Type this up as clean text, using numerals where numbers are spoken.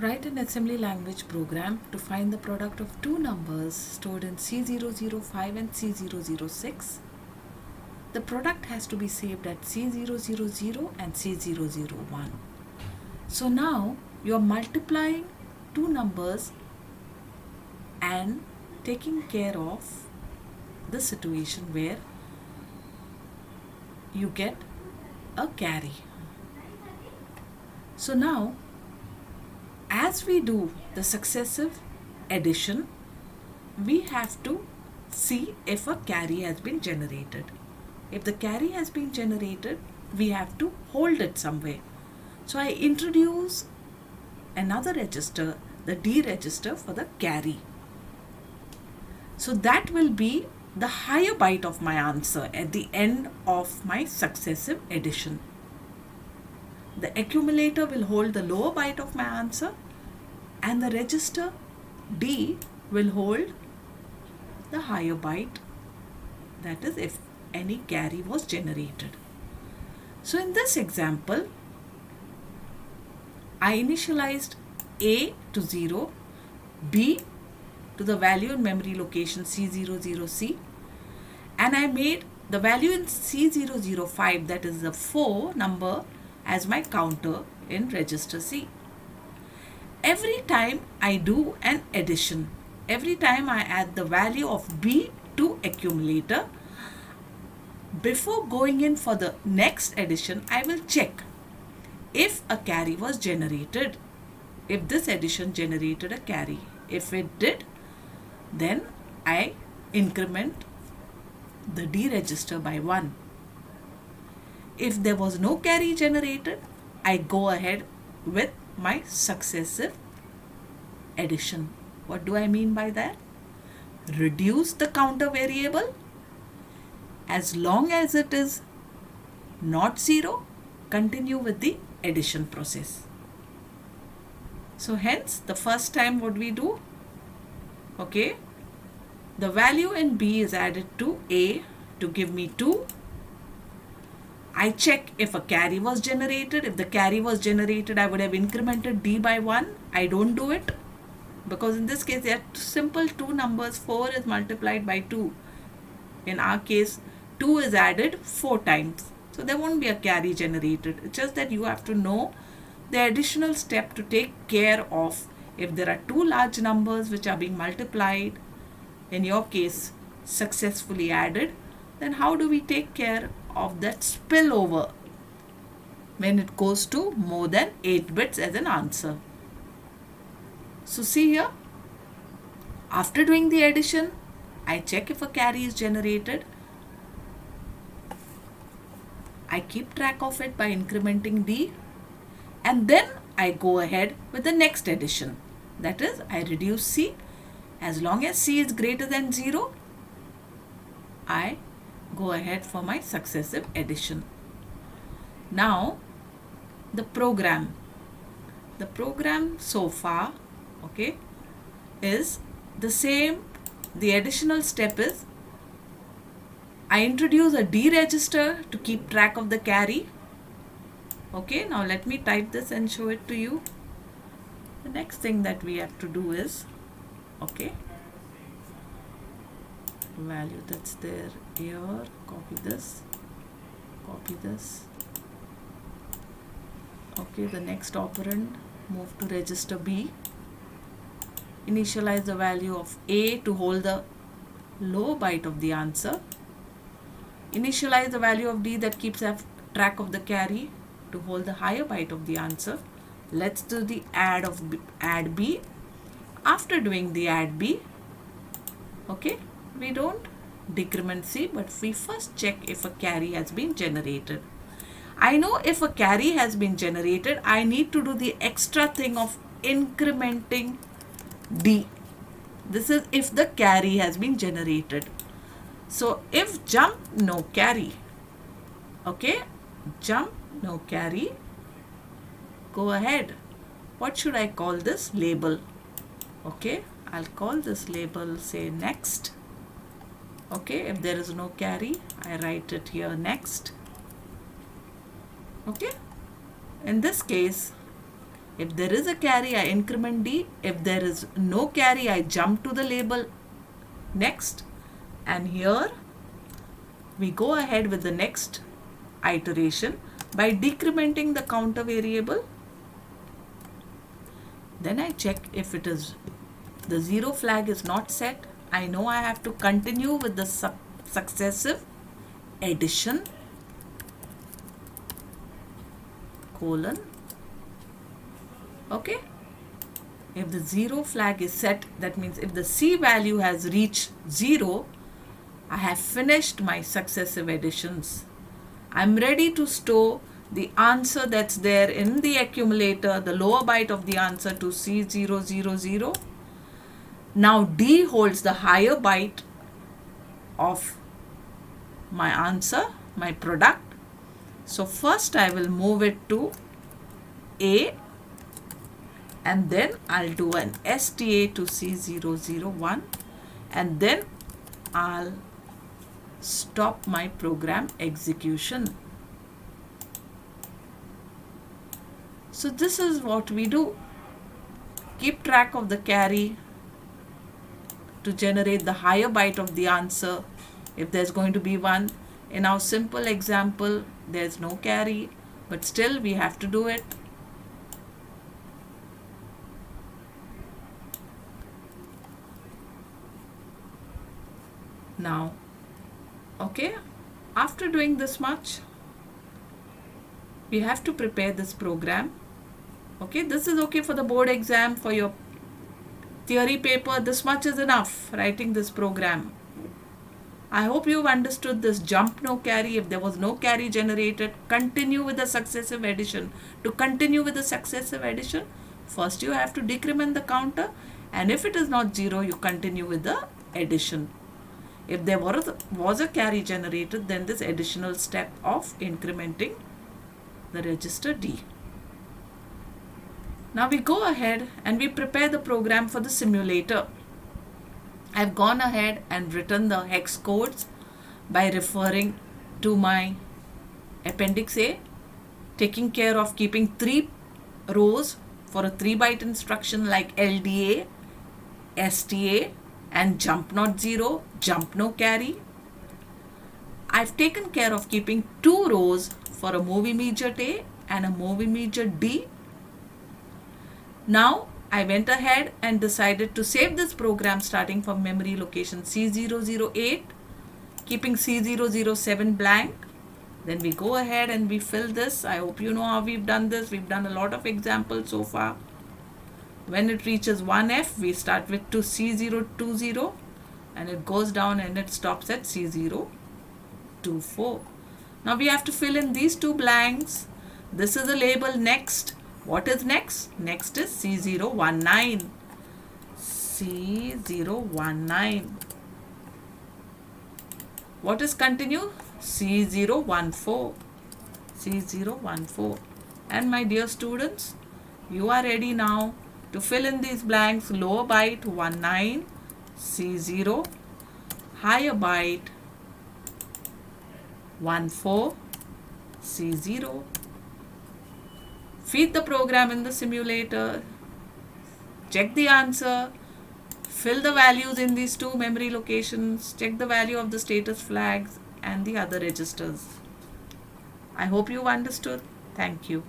Write an assembly language program to find the product of two numbers stored in C005 and C006. The product has to be saved at C000 and C001. So now you are multiplying two numbers and taking care of the situation where you get a carry. So now, as we do the successive addition, we have to see if a carry has been generated. If the carry has been generated, we have to hold it somewhere. So I introduce another register, the D register for the carry. So that will be the higher byte of my answer at the end of my successive addition. The accumulator will hold the lower byte of my answer and the register D will hold the higher byte, that is if any carry was generated. So in this example, I initialized A to 0, B to the value in memory location C00C, and I made the value in C005, that is the 4 number, as my counter in register C. Every time I do an addition, every time I add the value of B to accumulator, before going in for the next addition, I will check if a carry was generated, if this addition generated a carry. If it did, then I increment the D register by 1. If there was no carry generated, I go ahead with my successive addition. What do I mean by that? Reduce the counter variable. As long as it is not 0, continue with the addition process. So hence, the first time what we do, okay, the value in B is added to A to give me 2. I check if a carry was generated. If the carry was generated, I would have incremented D by 1. I don't do it because in this case they are simple two numbers. 4 is multiplied by 2. In our case, 2 is added 4 times. So there won't be a carry generated. It's just that you have to know the additional step to take care of if there are two large numbers which are being multiplied, in your case successfully added, then how do we take care of that spillover when it goes to more than 8 bits as an answer. So see here, after doing the addition, I check if a carry is generated. I keep track of it by incrementing D, and then I go ahead with the next addition. That is, I reduce C. As long as C is greater than 0, I go ahead for my successive addition. Now, the program so far, okay, is the same. The additional step is I introduce a D register to keep track of the carry. Okay, now let me type this and show it to you. The next thing that we have to do is, okay, value that's there here, copy this, okay, the next operand, move to register B, initialize the value of A to hold the low byte of the answer, initialize the value of D that keeps track of the carry to hold the higher byte of the answer. Let's do the add B. After doing the add B, okay, we don't decrement C, but we first check if a carry has been generated. I know if a carry has been generated, I need to do the extra thing of incrementing D. This is if the carry has been generated. So if jump no carry, okay, jump no carry, go ahead. What should I call this label? Okay, I'll call this label, say next. Okay, if there is no carry, I write it here next. Okay, in this case, If there is a carry, I increment D. If there is no carry, I jump to the label next. And here we go ahead with the next iteration by decrementing the counter variable. Then I check if it is the 0 flag is not set. I know I have to continue with the successive addition colon. Okay. If the 0 flag is set, that means if the C value has reached 0, I have finished my successive additions. I'm ready to store the answer that's there in the accumulator, the lower byte of the answer, to C000. Now D holds the higher byte of my answer, my product. So first I will move it to A, and then I'll do an STA to C001, and then I'll stop my program execution. So this is what we do. Keep track of the carry to generate the higher byte of the answer if there's going to be one. In our simple example, there's no carry, but still we have to do it. Now, okay, after doing this much, we have to prepare this program. Okay, this is okay for the board exam. For your theory paper, this much is enough, writing this program. I hope you've understood this jump no carry. If there was no carry generated, continue with the successive addition. To continue with the successive addition, first you have to decrement the counter, and if it is not 0, you continue with the addition. If there was a carry generated, then this additional step of incrementing the register D. Now we go ahead and we prepare the program for the simulator. I've gone ahead and written the hex codes by referring to my appendix A, taking care of keeping 3 rows for a 3-byte instruction like LDA, STA, and jump not 0, jump no carry. I've taken care of keeping 2 rows for a move immediate A and a move immediate D. Now I went ahead and decided to save this program starting from memory location C008, keeping C007 blank. Then we go ahead and we fill this. I hope you know how we've done this. We've done a lot of examples so far. When it reaches 1F, we start with to C020, and it goes down and it stops at C024. Now we have to fill in these 2 blanks. This is the label next. What is next? Next is C019. C019. What is continue? C014. C014. And my dear students, you are ready now to fill in these blanks. Lower byte 19, C0, higher byte 14, C0. Feed the program in the simulator, check the answer, fill the values in these 2 memory locations, check the value of the status flags and the other registers. I hope you understood. Thank you.